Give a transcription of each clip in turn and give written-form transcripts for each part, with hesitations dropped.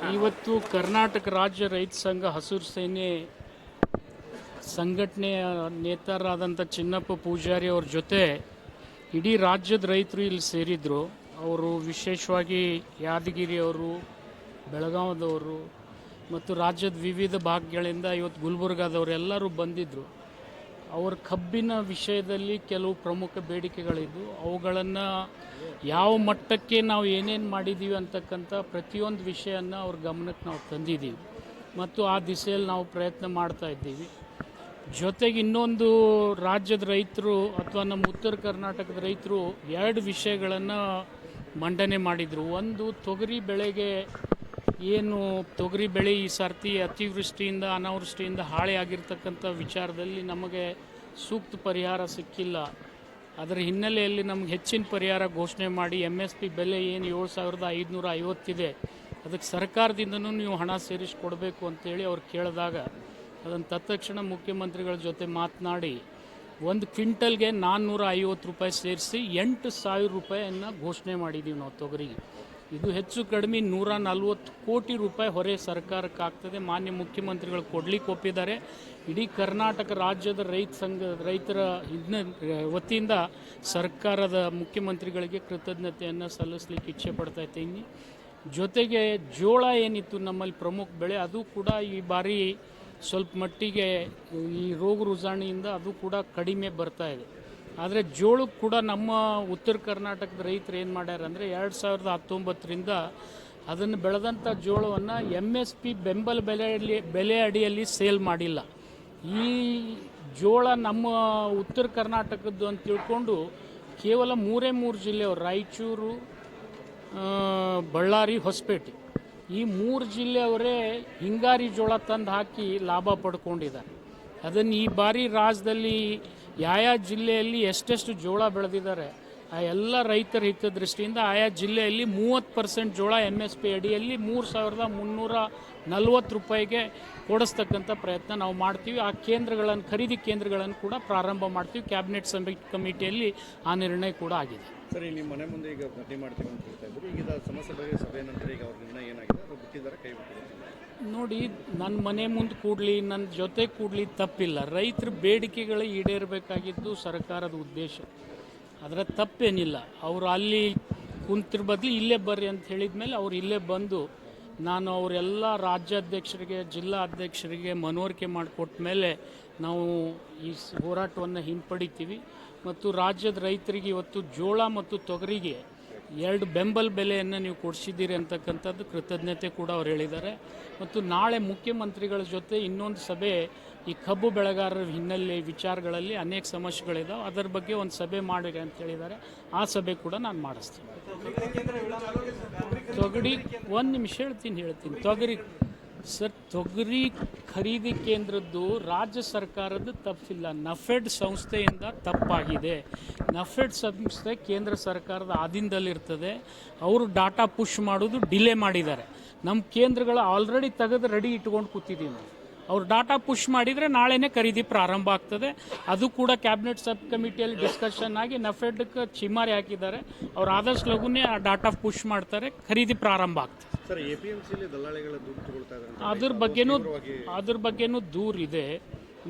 ಇವತ್ತು ಕರ್ನಾಟಕ ರಾಜ್ಯ ರೈತ ಸಂಘ ಹಸಿರು ಸೇನೆ ಸಂಘಟನೆಯ ನೇತಾರರಾದಂಥ ಚಿನ್ನಪ್ಪ ಪೂಜಾರಿ ಅವ್ರ ಜೊತೆ ಇಡೀ ರಾಜ್ಯದ ರೈತರು ಇಲ್ಲಿ ಸೇರಿದ್ರು. ಅವರು ವಿಶೇಷವಾಗಿ ಯಾದಗಿರಿಯವರು, ಬೆಳಗಾವದವರು ಮತ್ತು ರಾಜ್ಯದ ವಿವಿಧ ಭಾಗಗಳಿಂದ ಇವತ್ತು ಗುಲ್ಬರ್ಗಾದವರು ಎಲ್ಲರೂ ಬಂದಿದ್ದರು. ಅವರ ಕಬ್ಬಿನ ವಿಷಯದಲ್ಲಿ ಕೆಲವು ಪ್ರಮುಖ ಬೇಡಿಕೆಗಳಿದ್ದು ಅವುಗಳನ್ನು ಯಾವ ಮಟ್ಟಕ್ಕೆ ನಾವು ಏನೇನು ಮಾಡಿದ್ದೀವಿ ಅಂತಕ್ಕಂಥ ಪ್ರತಿಯೊಂದು ವಿಷಯನ ಅವ್ರ ಗಮನಕ್ಕೆ ನಾವು ತಂದಿದ್ದೀವಿ ಮತ್ತು ಆ ದಿಸೆಯಲ್ಲಿ ನಾವು ಪ್ರಯತ್ನ ಮಾಡ್ತಾ ಇದ್ದೀವಿ. ಜೊತೆಗೆ ಇನ್ನೊಂದು ರಾಜ್ಯದ ರೈತರು ಅಥವಾ ನಮ್ಮ ಉತ್ತರ ಕರ್ನಾಟಕದ ರೈತರು ಎರಡು ವಿಷಯಗಳನ್ನು ಮಂಡನೆ ಮಾಡಿದರು. ಒಂದು, ತೊಗರಿ ಬೆಳೆಗೆ ಏನು ತೊಗರಿ ಬೆಳೆ ಈ ಸರ್ತಿ ಅತಿವೃಷ್ಟಿಯಿಂದ ಅನಾವೃಷ್ಟಿಯಿಂದ ಹಾಳೆ ಆಗಿರ್ತಕ್ಕಂಥ ವಿಚಾರದಲ್ಲಿ ನಮಗೆ ಸೂಕ್ತ ಪರಿಹಾರ ಸಿಕ್ಕಿಲ್ಲ. ಅದರ ಹಿನ್ನೆಲೆಯಲ್ಲಿ ನಮ್ಗೆ ಹೆಚ್ಚಿನ ಪರಿಹಾರ ಘೋಷಣೆ ಮಾಡಿ MSP ಬೆಲೆ ಏನು 7,550 ಅದಕ್ಕೆ ಸರ್ಕಾರದಿಂದನೂ ನೀವು ಹಣ ಸೇರಿಸಿಕೊಡಬೇಕು ಅಂತೇಳಿ ಅವ್ರು ಕೇಳಿದಾಗ ಅದನ್ನು ತತ್ಕ್ಷಣ ಮುಖ್ಯಮಂತ್ರಿಗಳ ಜೊತೆ ಮಾತನಾಡಿ ಒಂದು ಕ್ವಿಂಟಲ್ಗೆ 450 ರೂಪಾಯಿ ಸೇರಿಸಿ 8,000 ರೂಪಾಯಿಯನ್ನು ಘೋಷಣೆ ಮಾಡಿದ್ದೀವಿ ನಾವು ತೊಗರಿಗೆ. ಇದು ಹೆಚ್ಚು ಕಡಿಮೆ 140 ಕೋಟಿ ರೂಪಾಯಿ ಹೊರೆ ಸರ್ಕಾರಕ್ಕೆ ಆಗ್ತದೆ. ಮಾನ್ಯ ಮುಖ್ಯಮಂತ್ರಿಗಳು ಕೊಡ್ಲಿಕ್ಕೆ ಒಪ್ಪಿದ್ದಾರೆ. ಇಡೀ ಕರ್ನಾಟಕ ರಾಜ್ಯದ ರೈತರ ವತಿಯಿಂದ ಸರ್ಕಾರದ ಮುಖ್ಯಮಂತ್ರಿಗಳಿಗೆ ಕೃತಜ್ಞತೆಯನ್ನು ಸಲ್ಲಿಸಲಿಕ್ಕೆ ಇಚ್ಛೆ ಪಡ್ತಾ ಇದ್ದೀನಿ. ಜೊತೆಗೆ ಜೋಳ ಏನಿತ್ತು ನಮ್ಮಲ್ಲಿ ಪ್ರಮುಖ ಬೆಳೆ, ಅದು ಕೂಡ ಈ ಬಾರಿ ಸ್ವಲ್ಪ ಮಟ್ಟಿಗೆ ಈ ರೋಗ ರುಜಾಣಿಯಿಂದ ಅದು ಕೂಡ ಕಡಿಮೆ ಬರ್ತಾ ಇದೆ. ಆದರೆ ಜೋಳಕ್ಕೆ ಕೂಡ ನಮ್ಮ ಉತ್ತರ ಕರ್ನಾಟಕದ ರೈತರು ಏನು ಮಾಡ್ಯಾರ ಅಂದರೆ 2019ರಿಂದ ಅದನ್ನು ಬೆಳೆದಂಥ ಜೋಳವನ್ನು MSP ಬೆಂಬಲ ಬೆಲೆ ಅಡಿಯಲ್ಲಿ ಸೇಲ್ ಮಾಡಿಲ್ಲ. ಈ ಜೋಳ ನಮ್ಮ ಉತ್ತರ ಕರ್ನಾಟಕದ್ದು ಅಂತ ತಿಳ್ಕೊಂಡು ಕೇವಲ 3 ಜಿಲ್ಲೆಯವರು, ರಾಯಚೂರು, ಬಳ್ಳಾರಿ, ಹೊಸಪೇಟೆ, ಈ 3 ಜಿಲ್ಲೆಯವರೇ ಹಿಂಗಾರಿ ಜೋಳ ತಂದು ಹಾಕಿ ಲಾಭ ಪಡ್ಕೊಂಡಿದ್ದಾರೆ. ಅದನ್ನು ಈ ಬಾರಿ ರಾಜ್ಯದಲ್ಲಿ ಯಾವ ಜಿಲ್ಲೆಯಲ್ಲಿ ಎಷ್ಟೆಷ್ಟು ಜೋಳ ಬೆಳೆದಿದ್ದಾರೆ ಆ ಎಲ್ಲ ರೈತರ ಹಿತದೃಷ್ಟಿಯಿಂದ ಆಯಾ ಜಿಲ್ಲೆಯಲ್ಲಿ 30% ಜೋಳ MSP ಅಡಿಯಲ್ಲಿ 3,340 ರೂಪಾಯಿಗೆ ಕೊಡಿಸ್ತಕ್ಕಂಥ ಪ್ರಯತ್ನ ನಾವು ಮಾಡ್ತೀವಿ. ಆ ಕೇಂದ್ರಗಳನ್ನು, ಖರೀದಿ ಕೇಂದ್ರಗಳನ್ನು ಕೂಡ ಪ್ರಾರಂಭ ಮಾಡ್ತೀವಿ. ಕ್ಯಾಬಿನೆಟ್ ಕಮಿಟಿಯಲ್ಲಿ ಆ ನಿರ್ಣಯ ಕೂಡ ಆಗಿದೆ. ಸರಿ, ನಿಮ್ಮ ಮನೆ ಮುಂದೆ ಈಗ ಭೇಟಿ ಮಾಡ್ತೀವಿ ಅಂತ ಹೇಳ್ತಾ ಇದ್ರು. ಈಗ ಸಮಸ್ಯೆ ಬಗ್ಗೆ ಸಭೆ ನಂತರ ಈಗ ಅವ್ರ ನಿರ್ಣಯ ಏನಾಗಿದೆ, ಅವ್ರು ಬಿಟ್ಟಿದ್ದಾರೆ, ಕೈ ಬಿಟ್ಟಿದ್ದಾರೆ? ನೋಡಿ, ನನ್ನ ಮನೆ ಮುಂದೆ ಕೂಡಲಿ, ನನ್ನ ಜೊತೆ ಕೂಡಲಿ ತಪ್ಪಿಲ್ಲ. ರೈತರ ಬೇಡಿಕೆಗಳು ಈಡೇರಬೇಕಾಗಿದ್ದು ಸರ್ಕಾರದ ಉದ್ದೇಶ, ಅದರ ತಪ್ಪೇನಿಲ್ಲ. ಅವರು ಅಲ್ಲಿ ಕುಂತಿರ ಬದಲು ಇಲ್ಲೇ ಬರ್ರಿ ಅಂತ ಹೇಳಿದ ಮೇಲೆ ಅವ್ರು ಇಲ್ಲೇ ಬಂದು ನಾನು ಅವರೆಲ್ಲ ರಾಜ್ಯಾಧ್ಯಕ್ಷರಿಗೆ, ಜಿಲ್ಲಾ ಅಧ್ಯಕ್ಷರಿಗೆ ಮನವರಿಕೆ ಮಾಡಿಕೊಟ್ಟ ಮೇಲೆ ನಾವು ಈ ಹೋರಾಟವನ್ನು ಹಿಂಪಡಿತೀವಿ. ಮತ್ತು ರಾಜ್ಯದ ರೈತರಿಗೆ ಇವತ್ತು ಜೋಳ ಮತ್ತು ತೊಗರಿಗೆ 2 ಬೆಂಬಲ ಬೆಲೆಯನ್ನು ನೀವು ಕೊಡಿಸಿದ್ದೀರಿ ಅಂತಕ್ಕಂಥದ್ದು ಕೃತಜ್ಞತೆ ಕೂಡ ಅವ್ರು ಹೇಳಿದ್ದಾರೆ. ಮತ್ತು ನಾಳೆ ಮುಖ್ಯಮಂತ್ರಿಗಳ ಜೊತೆ ಇನ್ನೊಂದು ಸಭೆ, ಈ ಕಬ್ಬು ಬೆಳೆಗಾರರ ಹಿನ್ನೆಲೆ ವಿಚಾರಗಳಲ್ಲಿ ಅನೇಕ ಸಮಸ್ಯೆಗಳಿದ್ದಾವೆ, ಅದರ ಬಗ್ಗೆ ಒಂದು ಸಭೆ ಮಾಡಿರಿ ಅಂತ ಹೇಳಿದ್ದಾರೆ. ಆ ಸಭೆ ಕೂಡ ನಾನು ಮಾಡಿಸ್ತೀನಿ. ತೊಗರಿ ಒಂದು ನಿಮಿಷ ಹೇಳ್ತೀನಿ. ತೊಗರಿ ಖರೀದಿ ಕೇಂದ್ರದ್ದು ರಾಜ್ಯ ಸರ್ಕಾರದ ತಪ್ಪಿಲ್ಲ, ನಫೆಡ್ ಸಂಸ್ಥೆಯಿಂದ ತಪ್ಪಾಗಿದೆ. ನಫೆಡ್ ಸಂಸ್ಥೆ ಕೇಂದ್ರ ಸರ್ಕಾರದ ಆಧೀನದಲ್ಲಿರ್ತದೆ. ಅವರು ಡಾಟಾ ಪುಷ್ ಮಾಡೋದು ಡಿಲೇ ಮಾಡಿದ್ದಾರೆ. ನಮ್ಮ ಕೇಂದ್ರಗಳು ಆಲ್ರೆಡಿ ತೆಗೆದು ರೆಡಿ ಇಟ್ಕೊಂಡು ಕೂತಿದ್ದೀವಿ ನಾವು. ಅವ್ರು ಡಾಟಾ ಪುಷ್ ಮಾಡಿದರೆ ನಾಳೆನೇ ಖರೀದಿ ಪ್ರಾರಂಭ ಆಗ್ತದೆ. ಅದು ಕೂಡ ಕ್ಯಾಬಿನೆಟ್ ಸಬ್ ಕಮಿಟಿಯಲ್ಲಿ ಡಿಸ್ಕಷನ್ ಆಗಿ ನಫೆಡ್ಗೆ ಚಿಮಾರಿ ಹಾಕಿದ್ದಾರೆ. ಅವ್ರು ಆದಷ್ಟು ಲಘುನೇ ಆ ಡಾಟಾ ಪುಷ್ ಮಾಡ್ತಾರೆ, ಖರೀದಿ ಪ್ರಾರಂಭ ಆಗ್ತದೆ. ಸರ್, APMCಯಲ್ಲಿ ದಲ್ಲಾಳಿಗಳ ದುಡ್ಡು ತಗೊಳ್ತಾ ಇದ್ದಾರೆ, ಅದ್ರ ಬಗ್ಗೆನೂ ದೂರಿದೆ.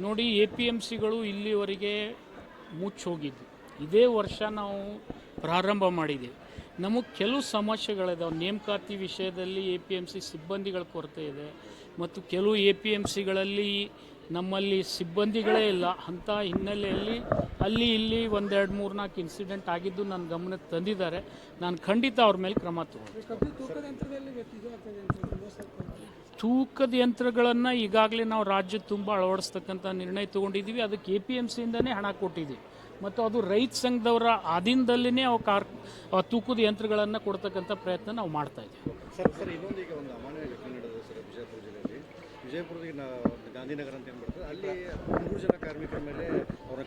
ನೋಡಿ, APMCಗಳು ಇಲ್ಲಿವರೆಗೆ ಮುಚ್ಚೋಗಿದ್ದು, ಇದೇ ವರ್ಷ ನಾವು ಪ್ರಾರಂಭ ಮಾಡಿದ್ದೀವಿ. ನಮಗೆ ಕೆಲವು ಸಮಸ್ಯೆಗಳಿದಾವೆ. ನೇಮಕಾತಿ ವಿಷಯದಲ್ಲಿ APMC ಸಿಬ್ಬಂದಿಗಳ ಕೊರತೆ ಇದೆ ಮತ್ತು ಕೆಲವು APMCಗಳಲ್ಲಿ ನಮ್ಮಲ್ಲಿ ಸಿಬ್ಬಂದಿಗಳೇ ಇಲ್ಲ. ಅಂಥ ಹಿನ್ನೆಲೆಯಲ್ಲಿ ಅಲ್ಲಿ ಇಲ್ಲಿ 1, 2, 3, 4 ಇನ್ಸಿಡೆಂಟ್ ಆಗಿದ್ದು ನನ್ನ ಗಮನಕ್ಕೆ ತಂದಿದ್ದಾರೆ. ನಾನು ಖಂಡಿತ ಅವ್ರ ಮೇಲೆ ಕ್ರಮ ತಗೊಂಡು ತೂಕದ ಯಂತ್ರಗಳನ್ನು ಈಗಾಗಲೇ ನಾವು ರಾಜ್ಯ ತುಂಬ ಅಳವಡಿಸ್ತಕ್ಕಂಥ ನಿರ್ಣಯ ತೊಗೊಂಡಿದ್ದೀವಿ. ಅದಕ್ಕೆ APMCಯಿಂದನೇ ಹಣ ಕೊಟ್ಟಿದ್ದೀವಿ ಮತ್ತು ಅದು ರೈತ ಸಂಘದವರ ಆಧೀನದಲ್ಲಿನೇ ಅವು ತೂಕದ ಯಂತ್ರಗಳನ್ನು ಕೊಡ್ತಕ್ಕಂಥ ಪ್ರಯತ್ನ ನಾವು ಮಾಡ್ತಾ ಇದ್ದೀವಿ. ಸರ್, ಇನ್ನೊಂದು ಈಗ ಒಂದು ಅಮಾನ್ಯ ಘಟನೆ ನಡೆದಿದೆ ಸರ್ ವಿಜಯಪುರ ಜಿಲ್ಲೆಯಲ್ಲಿ. ವಿಜಯಪುರದಲ್ಲಿ ಗಾಂಧಿನಗರ ಅಂತ ಏನು ಬರ್ತದೆ, ಅಲ್ಲಿ 3 ಜನ ಕಾರ್ಮಿಕರ ಮೇಲೆ ಅವರ